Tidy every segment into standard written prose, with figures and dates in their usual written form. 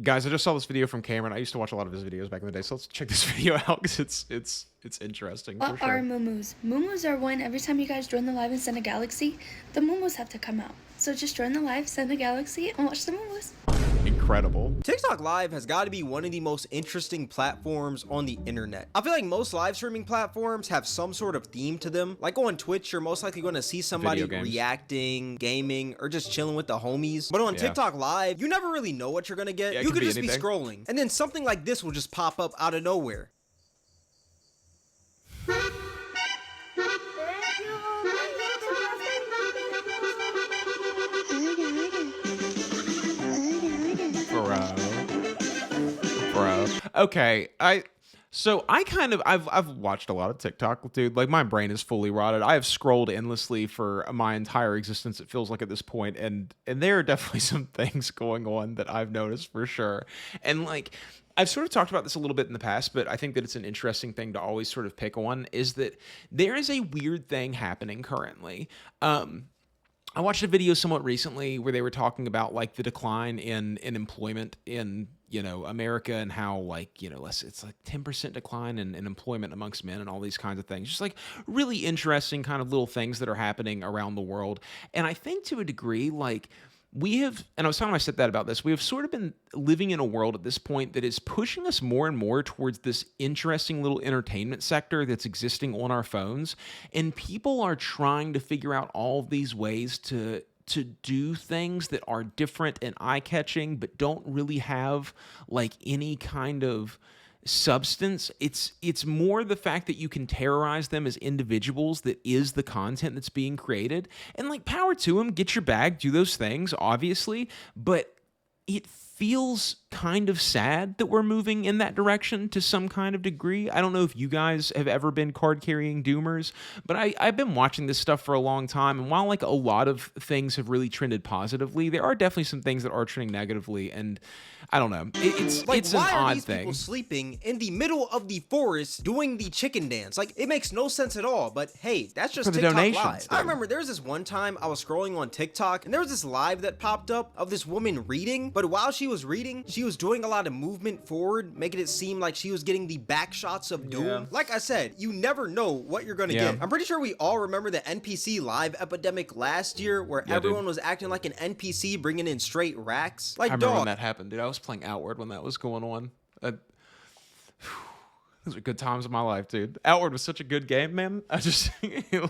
Guys, I just saw this video from Cameron. I used to watch a lot of his videos back in the day, so let's check this video out because it's interesting for What sure. are muumuus? Muumuus are when every time you guys join the live and send a galaxy, the muumuus have to come out. So just join the live, send a galaxy, and watch the muumuus. Incredible. TikTok Live has got to be one of the most interesting platforms on the internet. I feel like most live streaming platforms have some sort of theme to them. Like on Twitch, you're most likely going to see somebody reacting, gaming, or just chilling with the homies. But on TikTok Live, you never really know what you're going to get. You could just be scrolling, and then something like this will just pop up out of nowhere. Bro. Okay, I've watched a lot of TikTok, dude. Like, my brain is fully rotted. I have scrolled endlessly for my entire existence, it feels like, at this point, and there are definitely some things going on that I've noticed for sure. And like, I've sort of talked about this a little bit in the past, but I think that it's an interesting thing to always sort of pick on, is that there is a weird thing happening currently. I watched a video somewhat recently where they were talking about like the decline in employment in, you know, America, and how, like, you know, it's like 10% decline in employment amongst men and all these kinds of things. Just like really interesting kind of little things that are happening around the world. And I think to a degree, like, we have, and I was telling my stepdad about this, we have sort of been living in a world at this point that is pushing us more and more towards this interesting little entertainment sector that's existing on our phones. And people are trying to figure out all of these ways to do things that are different and eye-catching, but don't really have like any kind of substance. It's more the fact that you can terrorize them as individuals that is the content that's being created. And like, power to them, get your bag, do those things, obviously, but it feels kind of sad that we're moving in that direction to some kind of degree. I don't know if you guys have ever been card-carrying doomers, but I've been watching this stuff for a long time, and while like a lot of things have really trended positively, there are definitely some things that are trending negatively, and I don't know. It's like, it's an why are odd these thing. people sleeping in the middle of the forest doing the chicken dance? Like, it makes no sense at all, but hey, that's just TikTok Live. I remember there was this one time I was scrolling on TikTok, and there was this live that popped up of this woman reading, but while she was reading, she was doing a lot of movement forward, making it seem like she was getting the back shots of doom. Yeah. Like I said, you never know what you're gonna get. I'm pretty sure we all remember the NPC live epidemic last year, where everyone was acting like an NPC, bringing in straight racks. Like, I remember when that happened, dude. I was playing Outward when that was going on. Those are good times of my life, dude. Outward was such a good game, man. I just,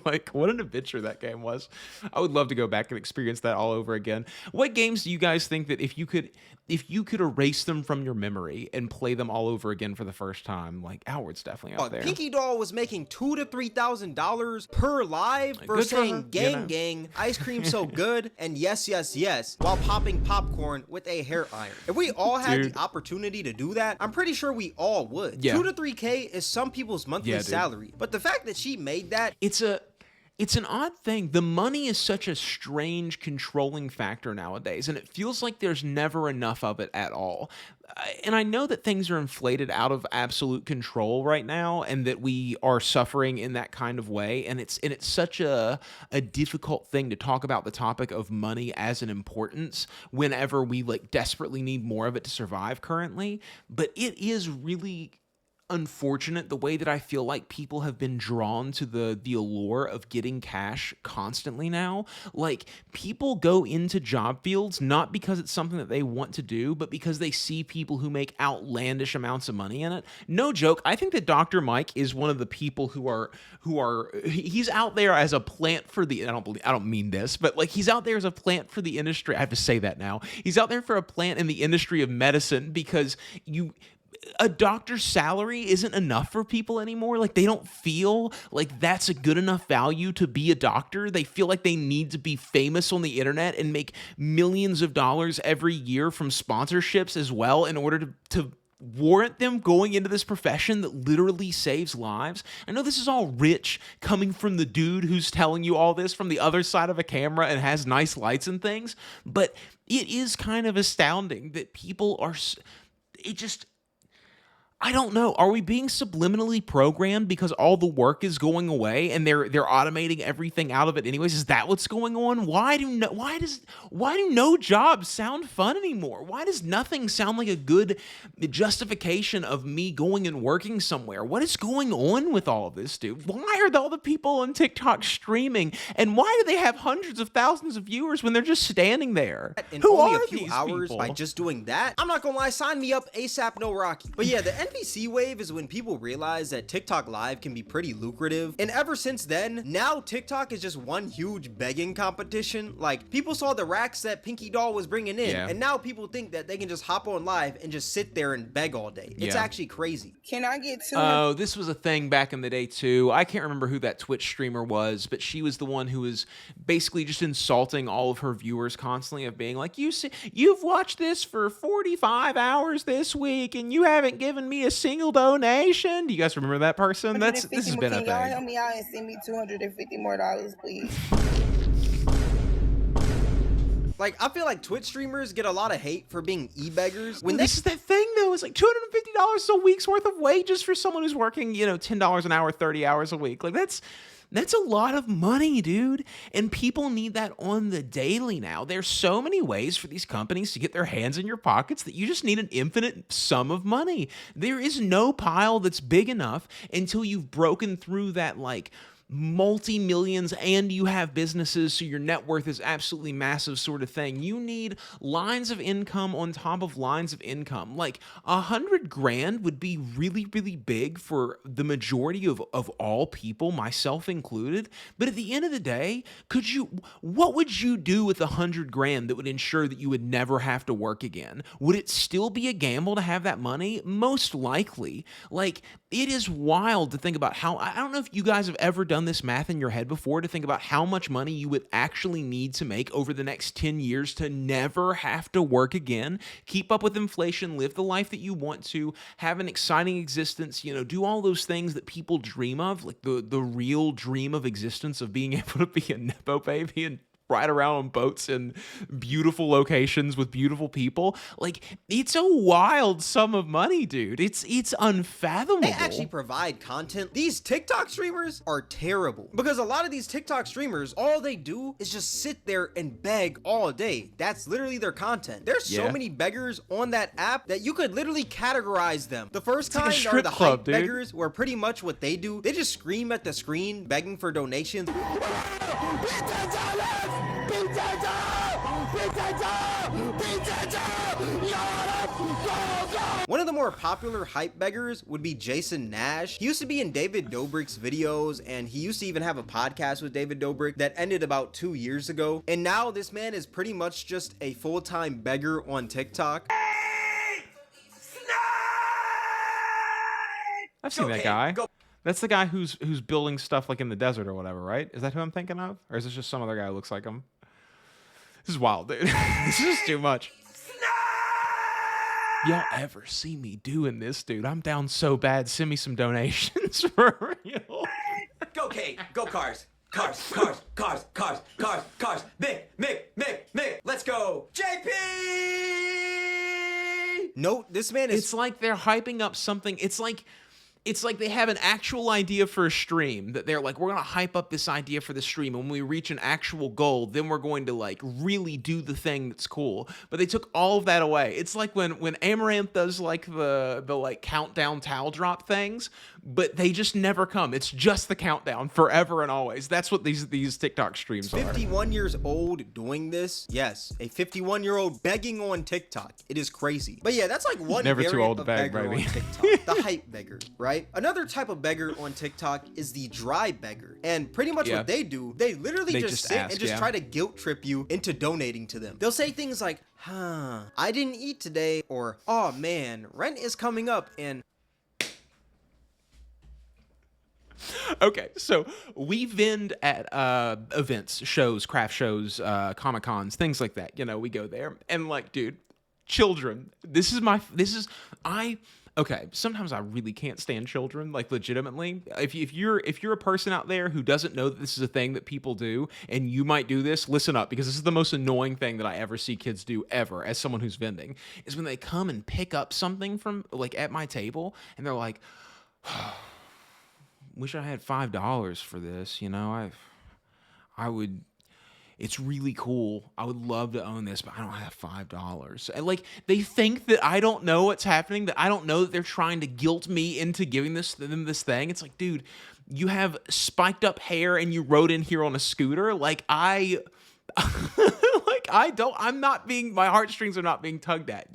like, what an adventure that game was. I would love to go back and experience that all over again. What games do you guys think that if you could erase them from your memory and play them all over again for the first time, like, Outward's definitely up there. Pinky Doll was making $2,000 to $3,000 per live for saying gang gang, ice cream so good, and yes yes yes, while popping popcorn with a hair iron. If we all had the opportunity to do that, I'm pretty sure we all would. 2 to 3K is some people's monthly salary, but the fact that she made that, it's an odd thing. The money is such a strange controlling factor nowadays, and it feels like there's never enough of it at all. And I know that things are inflated out of absolute control right now, and that we are suffering in that kind of way. And it's such a difficult thing to talk about the topic of money as an importance whenever we like desperately need more of it to survive currently. But it is really unfortunate the way that I feel like people have been drawn to the allure of getting cash constantly now. Like, people go into job fields not because it's something that they want to do, but because they see people who make outlandish amounts of money in it. No joke, I think that Dr. Mike is one of the people who are he's out there as a plant for the, I don't mean this, but like, he's out there as a plant for the industry. I have to say that now. He's out there for a plant in the industry of medicine, because a doctor's salary isn't enough for people anymore. Like, they don't feel like that's a good enough value to be a doctor. They feel like they need to be famous on the internet and make millions of dollars every year from sponsorships as well in order to warrant them going into this profession that literally saves lives. I know this is all rich coming from the dude who's telling you all this from the other side of a camera and has nice lights and things, but it is kind of astounding that people are, I don't know. Are we being subliminally programmed because all the work is going away and they're automating everything out of it anyways? Is that what's going on? Why do no jobs sound fun anymore? Why does nothing sound like a good justification of me going and working somewhere? What is going on with all of this, dude? Why are all the people on TikTok streaming, and why do they have hundreds of thousands of viewers when they're just standing there? In Who only are a few these hours people? by just doing that, I'm not gonna lie, sign me up ASAP, no Rocky. But yeah, the NPC wave is when people realize that TikTok live can be pretty lucrative, and ever since then, now TikTok is just one huge begging competition. Like, people saw the racks that Pinky Doll was bringing in, and now people think that they can just hop on live and just sit there and beg all day. It's actually crazy. Can I get to Oh, this was a thing back in the day too. I can't remember who that Twitch streamer was, but she was the one who was basically just insulting all of her viewers constantly, of being like, you've watched this for 45 hours this week and you haven't given me a single donation. Do you guys remember that person? This has been a thing. Can y'all thing. help me out and send me $250 more, please? Like, I feel like Twitch streamers get a lot of hate for being e-beggars. When This is that thing though. It's like $250 is a week's worth of wages for someone who's working, $10 an hour, 30 hours a week. Like that's a lot of money, dude. And people need that on the daily now. There's so many ways for these companies to get their hands in your pockets that you just need an infinite sum of money. There is no pile that's big enough until you've broken through that, like, multi-millions and you have businesses, so your net worth is absolutely massive sort of thing. You need lines of income on top of lines of income. Like $100,000 would be really, really big for the majority of all people, myself included. But at the end of the day, what would you do with $100,000 that would ensure that you would never have to work again? Would it still be a gamble to have that money? Most likely. Like, it is wild to think about how, I don't know if you guys have ever done this math in your head before, to think about how much money you would actually need to make over the next 10 years to never have to work again, keep up with inflation, live the life that you want to, have an exciting existence, do all those things that people dream of, like the real dream of existence of being able to be a Nepo baby and ride around on boats in beautiful locations with beautiful people. Like, it's a wild sum of money, dude. It's unfathomable. they actually provide content, these TikTok streamers are terrible. Because a lot of these TikTok streamers, all they do is just sit there and beg all day. That's literally their content. There's so many beggars on that app that you could literally categorize them. The first kind are the hype beggars, where pretty much what they do, they just scream at the screen begging for donations. One of the more popular hype beggars would be Jason Nash. He used to be in David Dobrik's videos, and he used to even have a podcast with David Dobrik that ended about 2 years ago. And now this man is pretty much just a full-time beggar on TikTok. I've seen that guy. That's the guy who's building stuff like in the desert or whatever, right? Is that who I'm thinking of? Or is this just some other guy who looks like him? This is wild, dude. This is too much. Y'all ever see me doing this, dude? I'm down so bad. Send me some donations for real. Go Kate, go cars. Cars. Mick. Let's go. JP! Note, this man is... It's like they're hyping up something. It's like they have an actual idea for a stream that they're like, we're going to hype up this idea for the stream. And when we reach an actual goal, then we're going to like really do the thing that's cool. But they took all of that away. It's like when Amaranth does like the like countdown towel drop things, but they just never come. It's just the countdown forever and always. That's what these TikTok streams are. 51 years old doing this. Yes, a 51-year-old begging on TikTok. It is crazy. But yeah, that's like one Never too variant old to of beg, beggar baby. on TikTok. The hype beggar, right? Another type of beggar on TikTok is the dry beggar. And pretty much what they do, they literally just sit ask, and just try to guilt trip you into donating to them. They'll say things like, I didn't eat today, or, oh man, rent is coming up, and Okay, so we vend at events, shows, craft shows, Comic Cons, things like that. We go there and like, dude, children. Okay, sometimes I really can't stand children, like legitimately. If you're a person out there who doesn't know that this is a thing that people do, and you might do this, listen up, because this is the most annoying thing that I ever see kids do ever. As someone who's vending, is when they come and pick up something from like at my table, and they're like, "Wish I had $5 for this." I would. It's really cool. I would love to own this, but I don't have $5. And like they think that I don't know what's happening, that I don't know that they're trying to guilt me into giving them this thing. It's like, dude, you have spiked up hair and you rode in here on a scooter. Like my heartstrings are not being tugged at,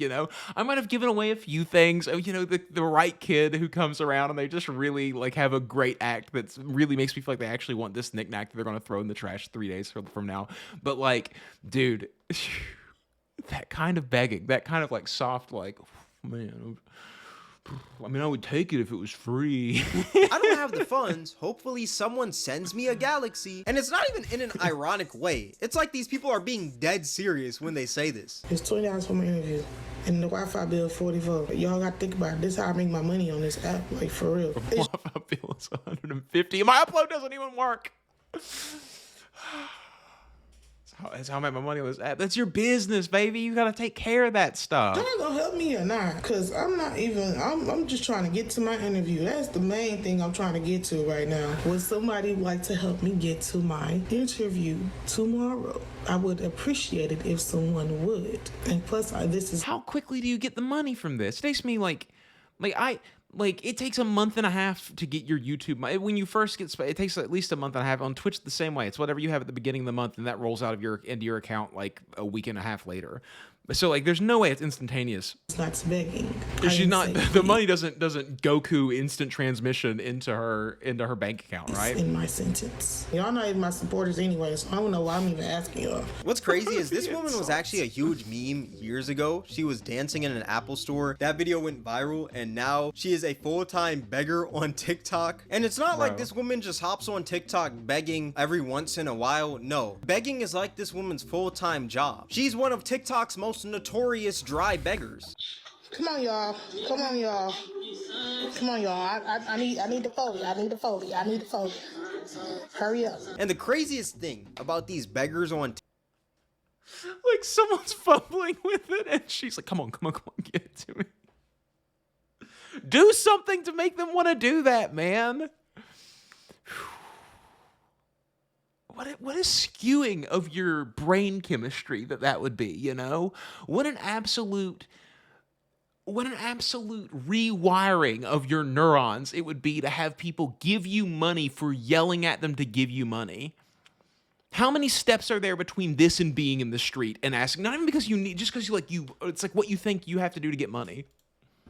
I might have given away a few things, the right kid who comes around and they just really like have a great act that really makes me feel like they actually want this knickknack that they're going to throw in the trash 3 days from now. But like, dude, that kind of begging, that kind of like soft, like, man, I mean, I would take it if it was free. I don't have the funds. Hopefully someone sends me a galaxy. And it's not even in an ironic way. It's like these people are being dead serious when they say this. It's $20 for my interview. And the Wi-Fi bill is $44. Y'all gotta think about it. This is how I make my money on this app, like for real. The Wi-Fi bill is $150. My upload doesn't even work. That's how I make my money on this app. That's your business, baby. You gotta take care of that stuff. Y'all gonna help me or not? Cause I'm just trying to get to my interview. That's the main thing I'm trying to get to right now. Would somebody like to help me get to my interview tomorrow? I would appreciate it if someone would. And plus, this is... How quickly do you get the money from this? It takes me it takes a month and a half to get your YouTube. When you first get, it takes at least a month and a half. On Twitch, the same way. It's whatever you have at the beginning of the month, and that rolls out of into your account like a week and a half later. So like, there's no way it's instantaneous. It's not begging. She's not. The money doesn't Goku instant transmission into her bank account, right? In my sentence. Y'all not even my supporters anyway, so I don't know why I'm even asking y'all. What's crazy is this woman was actually a huge meme years ago. She was dancing in an Apple store. That video went viral, and now she is a full-time beggar on TikTok. And it's not like this woman just hops on TikTok begging every once in a while. No, begging is like this woman's full-time job. She's one of TikTok's most notorious dry beggars. Come on, y'all. Come on, y'all. Come on, y'all. I need the Foley. I need the Foley. I need the Foley. Hurry up. And the craziest thing about these beggars on like someone's fumbling with it and she's like, come on, get it to me. Do something to make them want to do that, man. What a skewing of your brain chemistry that would be, What an absolute rewiring of your neurons it would be to have people give you money for yelling at them to give you money. How many steps are there between this and being in the street and asking, not even because you need, just because it's like what you think you have to do to get money.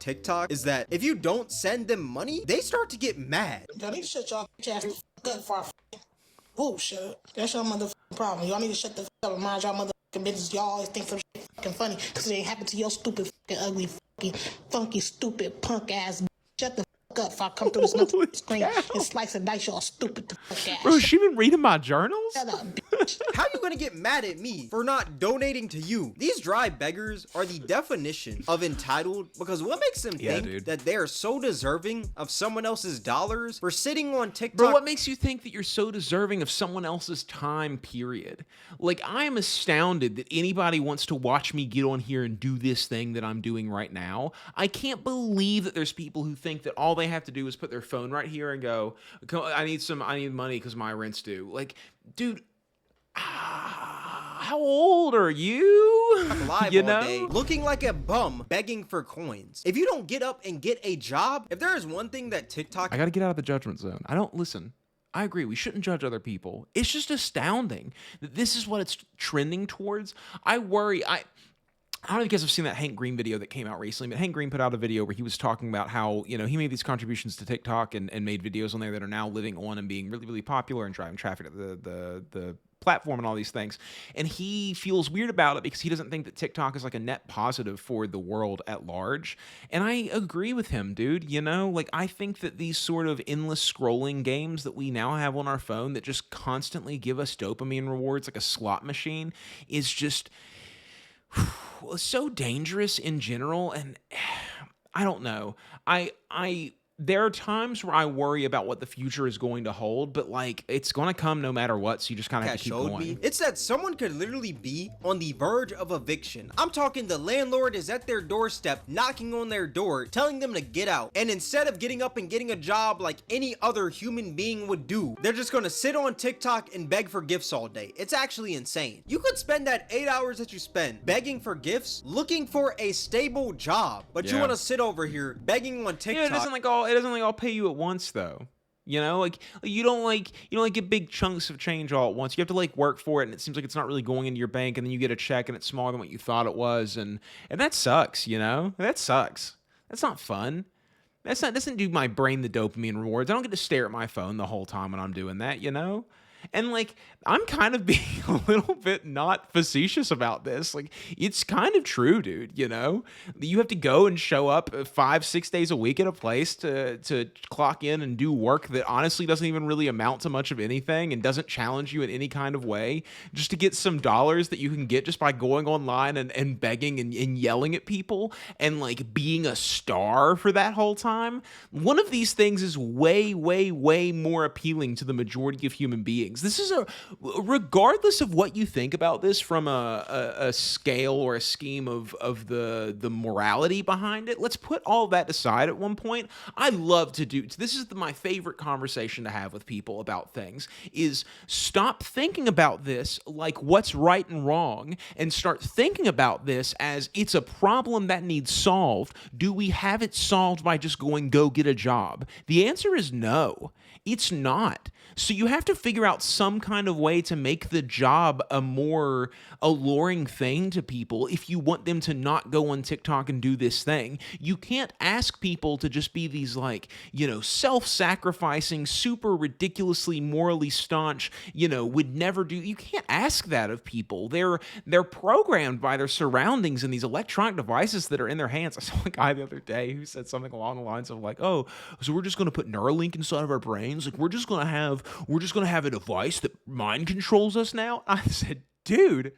TikTok is that if you don't send them money, they start to get mad. Y'all need to shut y'all ass up for bullshit. That's your motherfucking problem. Y'all need to shut the up and mind y'all motherfucking business. Y'all always think some shit fucking funny because it ain't happened to your stupid fucking ugly fucking funky stupid punk ass. Shut the fuck up if I come through this motherfucking screen and slice and dice y'all stupid the fuck ass. Bro, she been reading my journals? Shut up, bitch. How you gonna get mad at me for not donating to you? These dry beggars are the definition of entitled, because what makes them think that they are so deserving of someone else's dollars for sitting on TikTok? Bro, what makes you think that you're so deserving of someone else's time, period? Like, I am astounded that anybody wants to watch me get on here and do this thing that I'm doing right now. I can't believe that there's people who think that all they have to do is put their phone right here and go, I need money because my rent's due. Like, dude, how old are you? Live all day, looking like a bum, begging for coins. If you don't get up and get a job, if there is one thing that TikTok... I gotta get out of the judgment zone. I agree, we shouldn't judge other people. It's just astounding that this is what it's trending towards. I worry, I don't know if you guys have seen that Hank Green video that came out recently, but Hank Green put out a video where he was talking about how, he made these contributions to TikTok and made videos on there that are now living on and being really, really popular and driving traffic to the platform and all these things. And he feels weird about it because he doesn't think that TikTok is like a net positive for the world at large. And I agree with him, dude. Like, I think that these sort of endless scrolling games that we now have on our phone that just constantly give us dopamine rewards like a slot machine is just so dangerous in general. And I don't know. I there are times where I worry about what the future is going to hold, but like it's going to come no matter what, so you just kind of have to keep showed going. me, it's that someone could literally be on the verge of eviction. I'm talking the landlord is at their doorstep, knocking on their door, telling them to get out. And instead of getting up and getting a job like any other human being would do, they're just gonna sit on TikTok and beg for gifts all day. It's actually insane. You could spend that 8 hours that you spend begging for gifts, looking for a stable job, but you Yeah. want to sit over here begging on TikTok. Yeah, it doesn't like all pay you at once though. You know, like you don't get big chunks of change all at once. You have to like work for it, and it seems like it's not really going into your bank, and then you get a check and it's smaller than what you thought it was, and that sucks, you know? That sucks. That's not fun. Doesn't do my brain the dopamine rewards. I don't get to stare at my phone the whole time when I'm doing that, you know? And like I'm kind of being a little bit not facetious about this. Like it's kind of true, dude, you know? You have to go and show up 5-6 days a week at a place to clock in and do work that honestly doesn't even really amount to much of anything and doesn't challenge you in any kind of way, just to get some dollars that you can get just by going online and begging and yelling at people and like being a star for that whole time. One of these things is way, way, way more appealing to the majority of human beings. This is regardless of what you think about this from a scale or a scheme of the morality behind it. Let's put all that aside at one point. I love to do this is my favorite conversation to have with people about things is stop thinking about this like what's right and wrong and start thinking about this as it's a problem that needs solved. Do we have it solved by just go get a job? The answer is no. It's not. So you have to figure out some kind of way to make the job a more alluring thing to people if you want them to not go on TikTok and do this thing. You can't ask people to just be these like, you know, self-sacrificing, super ridiculously morally staunch, you know, would never do. You can't ask that of people. They're programmed by their surroundings and these electronic devices that are in their hands. I saw a guy the other day who said something along the lines of like, "Oh, so we're just going to put Neuralink inside of our brains? Like we're just going to have a device that mind controls us now?" I said, dude,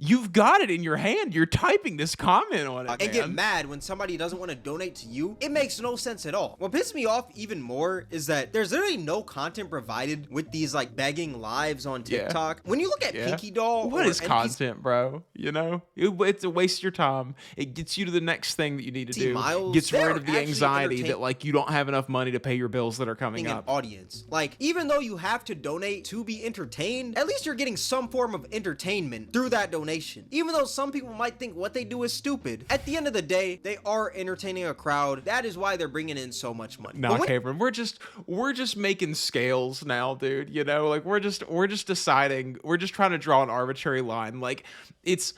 you've got it in your hand. You're typing this comment on it, and get mad when somebody doesn't want to donate to you. It makes no sense at all. What pisses me off even more is that there's literally no content provided with these like begging lives on TikTok. When you look at Pinky Doll, what is content, bro? You know, it's a waste of your time. It gets you to the next thing that you need to do. Miles, gets rid of the anxiety that like you don't have enough money to pay your bills that are coming up. Audience, like even though you have to donate to be entertained, at least you're getting some form of entertainment through that donation. Even though some people might think what they do is stupid, at the end of the day, they are entertaining a crowd. That is why they're bringing in so much money. Nah, Cameron, we're just making scales now, dude. You know, like we're just deciding. We're just trying to draw an arbitrary line. Like it's,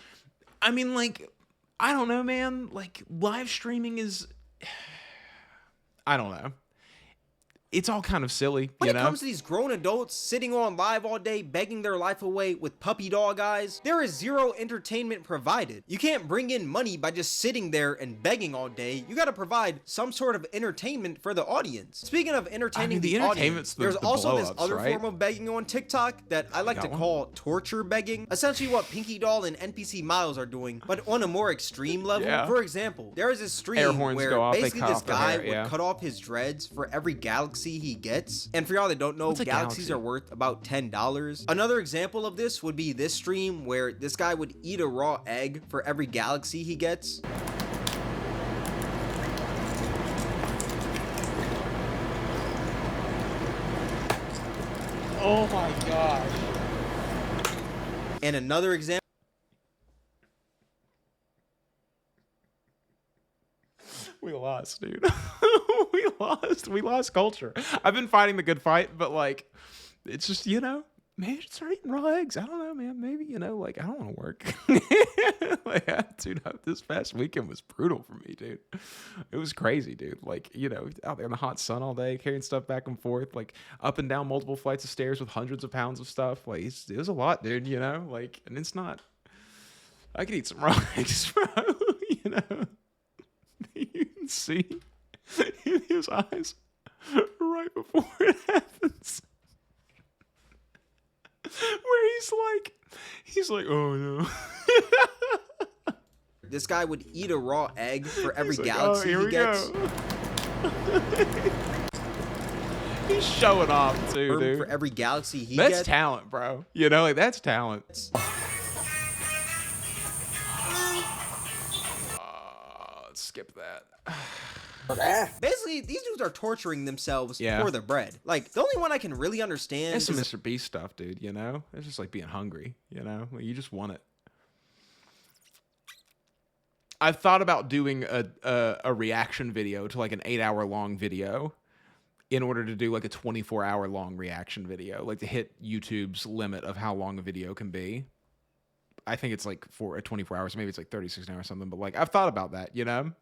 I mean, like I don't know, man. Like live streaming is, I don't know. It's all kind of silly, when it comes to these grown adults sitting on live all day begging their life away with puppy dog eyes. There is zero entertainment provided. You can't bring in money by just sitting there and begging all day. You got to provide some sort of entertainment for the audience. Speaking of entertaining the audience, there's also this other form of begging on TikTok that I like to call torture begging. Essentially what Pinky Doll and NPC Miles are doing, but on a more extreme level. For example, there is this stream where basically this guy would cut off his dreads for every galaxy he gets. And for y'all that don't know, galaxies are worth about $10. Another example of this would be this stream where this guy would eat a raw egg for every galaxy he gets. Oh my gosh. And another example. We lost, dude. We lost culture. I've been fighting the good fight, but like, it's just, you know, man, you should start eating raw eggs. I don't know, man. Maybe, you know, like, I don't want to work. Like, dude, this past weekend was brutal for me, dude. It was crazy, dude. Like, you know, out there in the hot sun all day, carrying stuff back and forth, like up and down multiple flights of stairs with hundreds of pounds of stuff. Like, it was a lot, dude, you know, like, and it's not, I could eat some raw eggs, bro, you know. You can see in his eyes right before it happens where he's like, oh no. this guy would eat a raw egg for every He's like, galaxy here he we gets. go. He's showing off too, dude. For every galaxy he That's gets. talent, bro. You know, like that's talent. Let's skip that. Basically, these dudes are torturing themselves Yeah. for the bread. Like, the only one I can really understand It's some is Mr. Beast stuff, dude, you know? It's just like being hungry, you know? Like, you just want it. I've thought about doing a reaction video to like an 8-hour long video in order to do like a 24-hour long reaction video, like to hit YouTube's limit of how long a video can be. I think it's like for 24 hours, maybe it's like 36 an hour or something, but like I've thought about that, you know?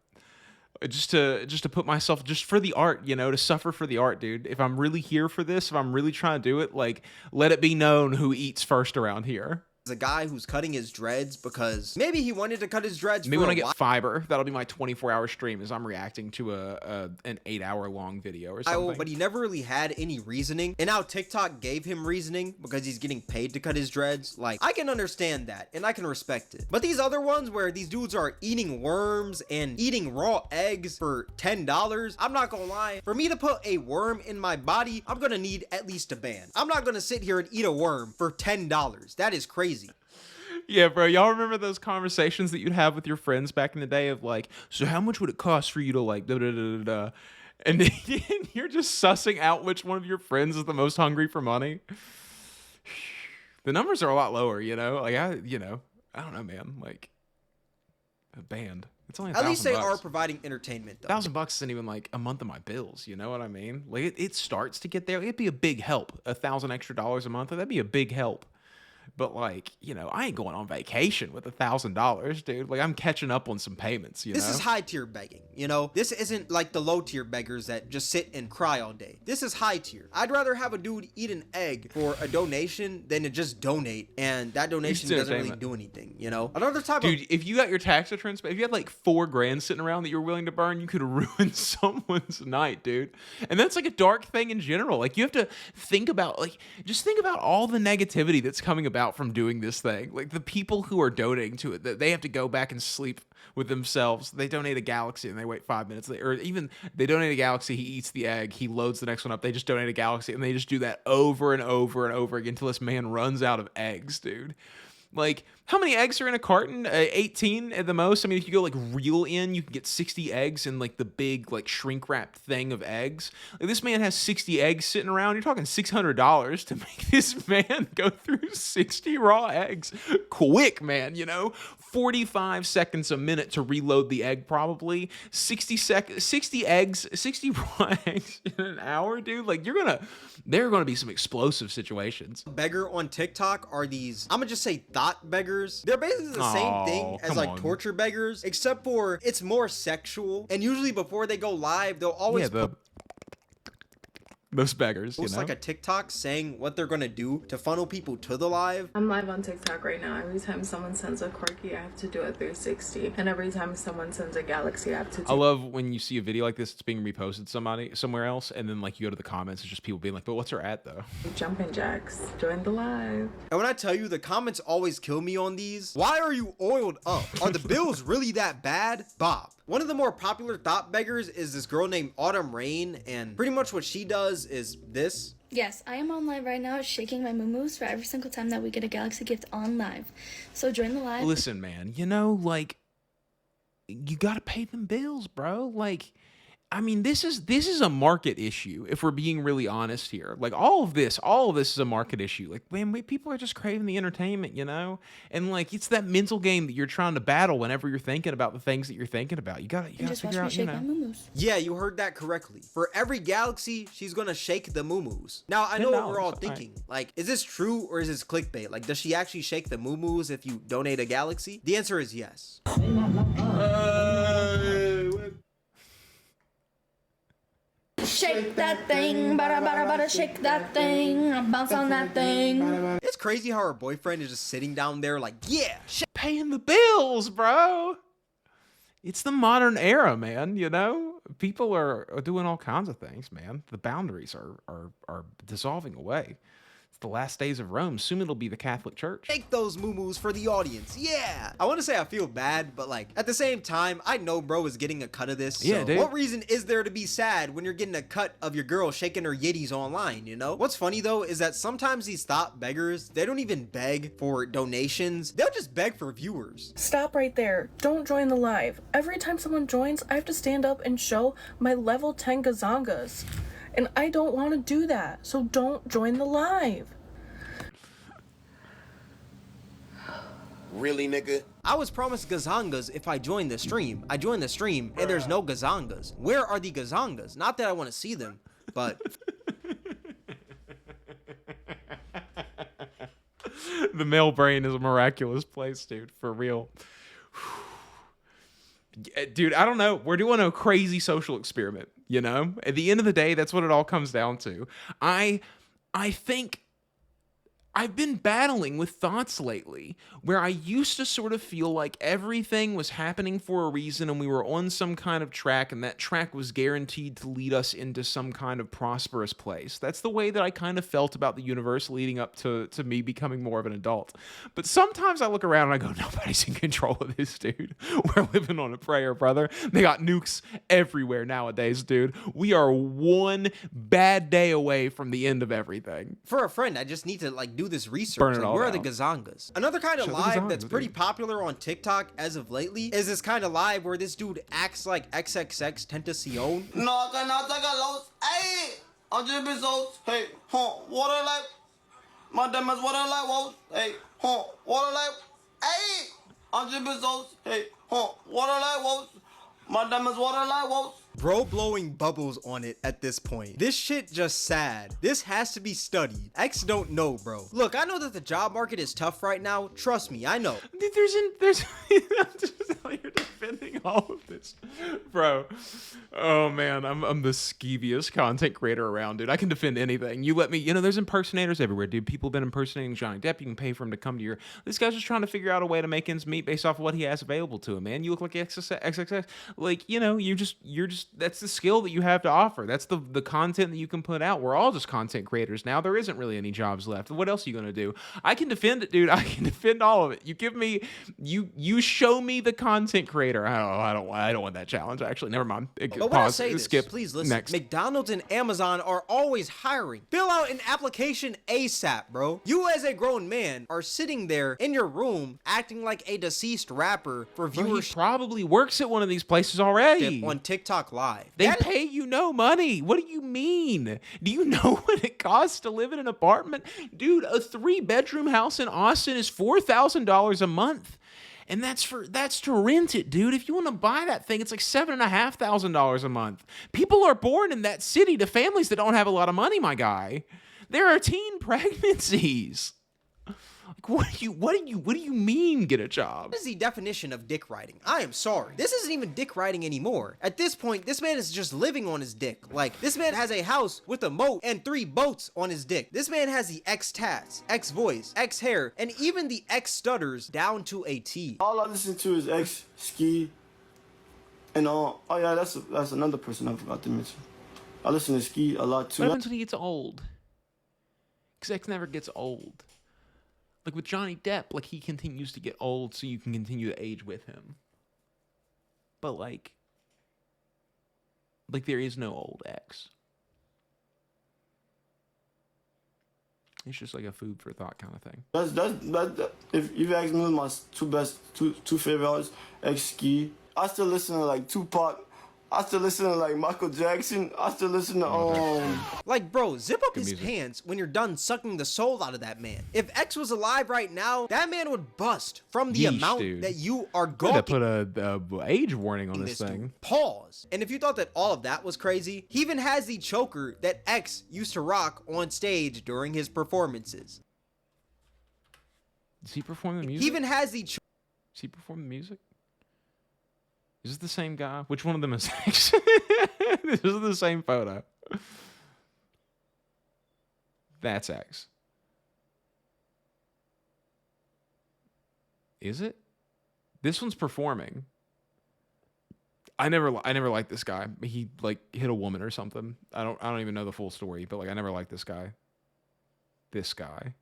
Just to put myself just for the art, you know, to suffer for the art, dude. If I'm really here for this, if I'm really trying to do it, like let it be known who eats first around here. a guy who's cutting his dreads because maybe he wanted to cut his dreads Maybe for when a I get while. fiber, that'll be my 24-hour stream as I'm reacting to an 8-hour long video or something. But he never really had any reasoning. And now TikTok gave him reasoning because he's getting paid to cut his dreads. Like, I can understand that and I can respect it. But these other ones where these dudes are eating worms and eating raw eggs for $10, I'm not gonna lie. For me to put a worm in my body, I'm gonna need at least a band. I'm not gonna sit here and eat a worm for $10. That is crazy. Yeah, bro, y'all remember those conversations that you'd have with your friends back in the day of like, so how much would it cost for you to like, da da da da da? And then you're just sussing out which one of your friends is the most hungry for money. The numbers are a lot lower, you know? Like, I don't know, man. Like, a band. It's only $1,000. At least they are providing entertainment, though. $1,000 isn't even like a month of my bills. You know what I mean? Like it starts to get there. It'd be a big help. $1,000 extra a month. That'd be a big help. But like, you know, I ain't going on vacation with $1,000, dude. Like I'm catching up on some payments. You know, this is high tier begging. You know, this isn't like the low tier beggars that just sit and cry all day. This is high tier. I'd rather have a dude eat an egg for a donation than to just donate, and that donation doesn't really do anything. You know, another type dude, if you got your tax returns, if you had like $4,000 sitting around that you were willing to burn, you could have ruined someone's night, dude. And that's like a dark thing in general. Like you have to think about, like, just think about all the negativity that's coming about from doing this thing. Like the people who are donating to it, that they have to go back and sleep with themselves. They donate a galaxy and they wait 5 minutes, or even they donate a galaxy, he eats the egg, he loads the next one up, they just donate a galaxy, and they just do that over and over and over again until this man runs out of eggs, dude. Like, how many eggs are in a carton? 18 at the most. I mean, if you go like real in, you can get 60 eggs in like the big like shrink wrapped thing of eggs. Like this man has 60 eggs sitting around. You're talking $600 to make this man go through 60 raw eggs. Quick, man, you know? 45 seconds a minute to reload the egg, probably. 60 eggs, 60 raw eggs in an hour, dude. Like there are gonna be some explosive situations. beggar on TikTok are these, I'm gonna just say thought beggars. They're basically the same thing as like torture beggars, except for it's more sexual. And usually before they go live, they'll always those beggars, post like a TikTok saying what they're gonna do to funnel people to the live. I'm live on TikTok right now. Every time someone sends a quirky, I have to do a 360. And every time someone sends a galaxy, I have to do. I love when you see a video like this, it's being reposted somewhere else, and then like you go to the comments, it's just people being like, but what's her at though? Jumping jacks. Join the live. And when I tell you, the comments always kill me on these. Why are you oiled up? Are the bills really that bad? Bob. One of the more popular thought beggars is this girl named Autumn Rain, and pretty much what she does is this. Yes, I am on live right now shaking my moo-moos for every single time that we get a galaxy gift on live. So join the live. Listen, man, you know, like, you gotta pay them bills, bro. Like, I mean, this is a market issue, if we're being really honest here. Like, all of this is a market issue. Like, man, people are just craving the entertainment, you know? And, like, it's that mental game that you're trying to battle whenever you're thinking about the things that you're thinking about. You gotta just figure watch me out, shake my moo-moos. Yeah, you heard that correctly. For every galaxy, she's gonna shake the moo-moos. Now, I know what we're all thinking. Like, is this true or is this clickbait? Like, does she actually shake the moo-moos if you donate a galaxy? The answer is yes. Shake that thing, bada shake that thing, bounce on that thing. It's crazy how her boyfriend is just sitting down there like, yeah, paying the bills, bro. It's the modern era, man, you know? People are doing all kinds of things, man. The boundaries are dissolving away. the last days of Rome. Soon it'll be the Catholic Church. Make those moo-moos for the audience. Yeah. I want to say I feel bad, but like at the same time, I know bro is getting a cut of this. Yeah, So dude. what reason is there to be sad when you're getting a cut of your girl shaking her yitties online, you know? What's funny though is that sometimes these thought beggars, they don't even beg for donations. They'll just beg for viewers. Stop right there. Don't join the live. Every time someone joins, I have to stand up and show my level 10 gazangas. And I don't want to do that. So don't join the live. Really, nigga? I was promised gazangas if I joined the stream. I joined the stream and there's no gazangas. Where are the gazangas? Not that I want to see them, but The male brain is a miraculous place, dude. For real. Dude, I don't know. We're doing a crazy social experiment, you know? At the end of the day, that's what it all comes down to. I think I've been battling with thoughts lately where I used to sort of feel like everything was happening for a reason and we were on some kind of track and that track was guaranteed to lead us into some kind of prosperous place. That's the way that I kind of felt about the universe leading up to me becoming more of an adult. But sometimes I look around and I go, nobody's in control of this, dude. We're living on a prayer, brother. They got nukes everywhere nowadays, dude. We are one bad day away from the end of everything. for a friend, I just need to like do this research. Burn it Like, all where are down. the gazangas? Another kind of Show the live that's gazangas, pretty dude. popular on TikTok as of lately is this kind of live where this dude acts like XXX Tentacion. No, que no te galos. Hey, 100 episodes. Hey, water like. My damn is water like walls. Hey, water like. Hey, 100 episodes. Hey, water like walls. My damn is water like walls. Bro blowing bubbles on it at this point. This shit just sad. This has to be studied. X don't know, bro. Look, I know that the job market is tough right now. Trust me, I know. Dude, there's I'm just how you're defending all of this, bro. Oh man, I'm the skeeviest content creator around, dude. I can defend anything. You let me, there's impersonators everywhere, dude. People have been impersonating Johnny Depp. You can pay for him to come to your. This guy's just trying to figure out a way to make ends meet based off of what he has available to him, man. You look like XXX, like you're just that's the skill that you have to offer. That's the content that you can put out. We're all just content creators now. There isn't really any jobs left. What else are you gonna do? I can defend it, dude. I can defend all of it. You give me, you show me the content creator. I don't want that challenge. Actually, never mind. But when I say this, Skip. please listen. Next. McDonald's and Amazon are always hiring. Fill out an application ASAP, bro. You as a grown man are sitting there in your room acting like a deceased rapper for Bro, he viewers probably works at one of these places already. on TikTok Live. They That- pay you no money. What do you mean? Do you know what it costs to live in an apartment? Dude, a 3-bedroom house in Austin is $4,000 a month. And that's to rent it, dude. If you want to buy that thing, it's like $7,500 a month. People are born in that city to families that don't have a lot of money, my guy. There are teen pregnancies. Like, what do you mean get a job? What is the definition of dick riding? I am sorry. This isn't even dick riding anymore. At this point, this man is just living on his dick. Like, this man has a house with a moat and 3 boats on his dick. This man has the X tats, X voice, X hair, and even the X stutters down to a T. All I listen to is X, Ski, and oh yeah, that's another person I forgot to mention. I listen to Ski a lot too. What happens when he gets old? Because X never gets old. Like with Johnny Depp, like he continues to get old so you can continue to age with him. But like there is no old X. It's just like a food for thought kind of thing. That's if you ask me my two favorite artists, X, Ski. I still listen to like Tupac. I still listen to like Michael Jackson. I still listen to Like, bro, zip up Good his music. pants when you're done sucking the soul out of that man. If X was alive right now, that man would bust from the Yeesh, amount dude. that you are Good to gawking. put a age warning on this This thing. dude. Pause. And if you thought that all of that was crazy, he even has the choker that X used to rock on stage during his performances. Does he perform the music? He even has the Does he perform the music? Is this the same guy? Which one of them is X? This is the same photo. That's X. Is it? This one's performing. I never liked this guy. He like hit a woman or something. I don't even know the full story, but like I never liked this guy. This guy.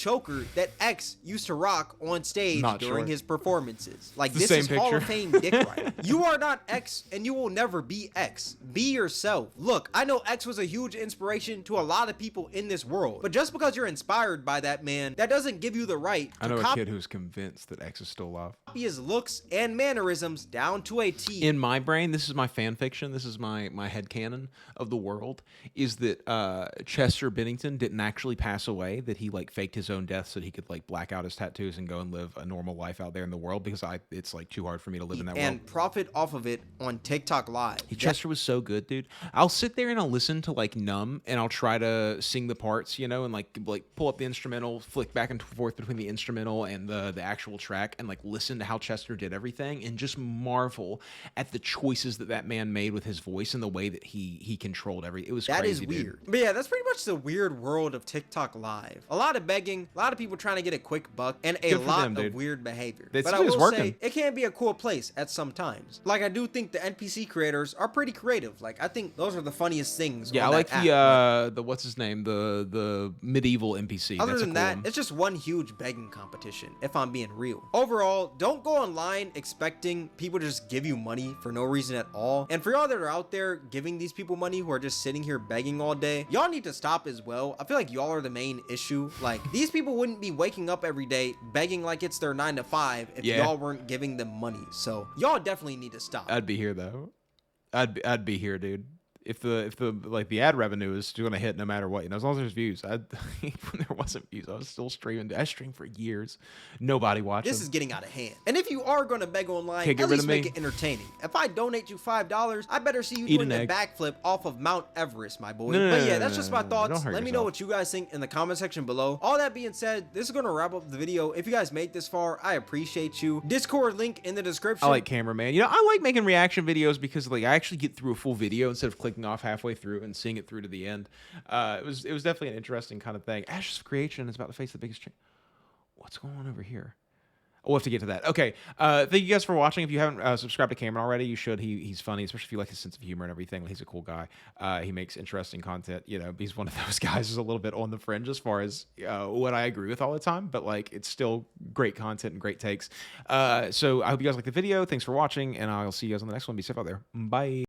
choker that X used to rock on stage Not during sure. his performances. Like, the this same is Hall of picture. Fame dick riding. You are not X, and you will never be X. Be yourself. Look, I know X was a huge inspiration to a lot of people in this world, but just because you're inspired by that man, that doesn't give you the right I to know a copy kid who's convinced that X is still alive. his looks and mannerisms down to a T. In my brain, this is my fan fiction. This is my headcanon of the world. Is that Chester Bennington didn't actually pass away? That he like faked his own death so that he could like black out his tattoos and go and live a normal life out there in the world? Because it's like too hard for me to live in that world. And profit off of it on TikTok Live. Chester was so good, dude. I'll sit there and I'll listen to like Numb, and I'll try to sing the parts, you know, and like pull up the instrumental, flick back and forth between the instrumental and the actual track, and like listen to how Chester did everything, and just marvel at the choices that man made with his voice and the way that he controlled every. It was That crazy, is weird. dude. But yeah, that's pretty much the weird world of TikTok Live. A lot of begging, a lot of people trying to get a quick buck, and a Good for lot them, of dude. weird behavior. It's But I will working. say, it can be a cool place at some times. Like, I do think the NPC creators are pretty creative. Like, I think those are the funniest things. Yeah, I on like that app. the what's his name, the medieval NPC. Other That's a than cool that, one. it's just one huge begging competition, if I'm being real. Overall, don't go online expecting people to just give you money for no reason at all. And for y'all that are out there giving these people money who are just sitting here begging all day, y'all need to stop as well. I feel like y'all are the main issue. Like, these people wouldn't be waking up every day begging like it's their 9 to 5 if Yeah. y'all weren't giving them money. So y'all definitely need to stop. I'd be here though. I'd be here, dude. If the like the ad revenue is still gonna hit no matter what, you know, as long as there's views. When there wasn't views, I was still streaming. I streamed for years. Nobody watched. This is getting out of hand. And if you are going to beg online, Can't get at rid least of make me. it entertaining. If I donate you $5, I better see you Eat doing an a egg. backflip off of Mount Everest, my boy. No, But yeah, no, that's no, just no, my no, thoughts. don't hurt Let me know yourself. what you guys think in the comment section below. All that being said, this is going to wrap up the video. If you guys made this far, I appreciate you. Discord link in the description. I like cameraman. You know, I like making reaction videos because like I actually get through a full video instead of clicking off halfway through and seeing it through to the end. It was definitely an interesting kind of thing. Ash's creation is about to face the biggest change. What's going on over here? We'll have to get to that. Okay. Thank you guys for watching. If you haven't subscribed to Cameron already, you should. He's funny, especially if you like his sense of humor and everything. He's a cool guy. He makes interesting content. You know, he's one of those guys who's a little bit on the fringe as far as what I agree with all the time, but like it's still great content and great takes. So I hope you guys like the video. Thanks for watching, and I'll see you guys on the next one. Be safe out there. Bye.